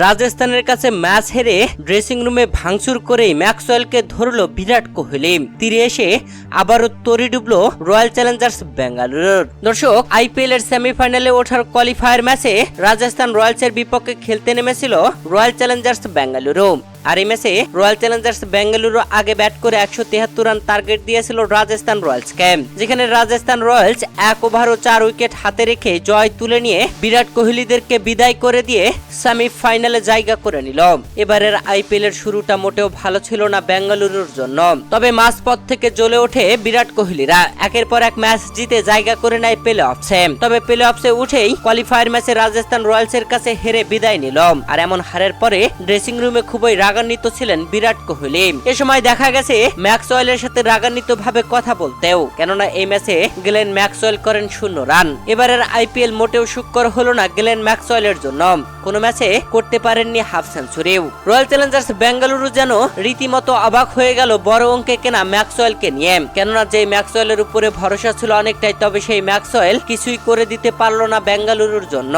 রাজস্থানের কাছে ম্যাচ হেরে ড্রেসিং রুমে ভাঙচুর করে ম্যাক্সওয়েলকে ধরলো বিরাট কোহলি। তীরে এসে আবারও তরি ডুবলো রয়্যাল চ্যালেঞ্জার্স বেঙ্গালুরুর। দর্শক, আইপিএল এর সেমিফাইনালে ওঠার কোয়ালিফায়ার ম্যাচে রাজস্থান রয়্যালসের বিপক্ষে খেলতে নেমেছিল রয়্যাল চ্যালেঞ্জার্স বেঙ্গালুরু। আর এই ম্যাচে রয়্যাল চ্যালেঞ্জার্স বেঙ্গালুরু আগে ব্যাট করে 173 রান টার্গেট দিয়েছিল রাজস্থান রয়্যালসকে, যেখানে রাজস্থান রয়্যালস 1 ওভার ও 4 উইকেট হাতে রেখে জয় তুলে নিয়ে বিরাট কোহলিদেরকে বিদায় করে দিয়ে সেমিফাইনালে জায়গা করে নিল। এবারের আইপিএল এর শুরুটা মোটেও ভালো ছিল না বেঙ্গালুরুর জন্য, তবে মাঝপথ থেকে জ্বলে ওঠে বিরাট কোহলিরা। একের পর এক ম্যাচ জিতে জায়গা করে নেয় প্লে অফসে। তবে প্লে অফসে উঠেই কোয়ালিফায়ার ম্যাচে রাজস্থান রয়্যালসের কাছে হেরে বিদায় নিল। আর এমন হারের পরে ড্রেসিং রুমে খুবই রাগান্বিত ছিলেন বিরাট কোহলি। এ সময় দেখা গেছে ম্যাক্সওয়েলের সাথে রাগান্বিত ভাবে কথা বলতেও, কেননা এই ম্যাচে গ্লেন ম্যাক্সওয়েল করেন 0 রান। এবারের আইপিএল মোটেও সুখকর হলো না গ্লেন ম্যাক্সওয়েলের জন্য। কোন ম্যাচে করতে পারেননি হাফ সেঞ্চুরিও। রয়্যাল চ্যালেঞ্জার্স বেঙ্গালুরু যেন রীতিমতো অবাক হয়ে গেল বড় অঙ্কে কেনা ম্যাক্সওয়েলকে নিয়ে, কেননা যে ম্যাক্সওয়েলের উপরে ভরসা ছিল অনেকটাই, তবে সেই ম্যাক্সওয়েল কিছুই করে দিতে পারলো না বেঙ্গালুরুর জন্য।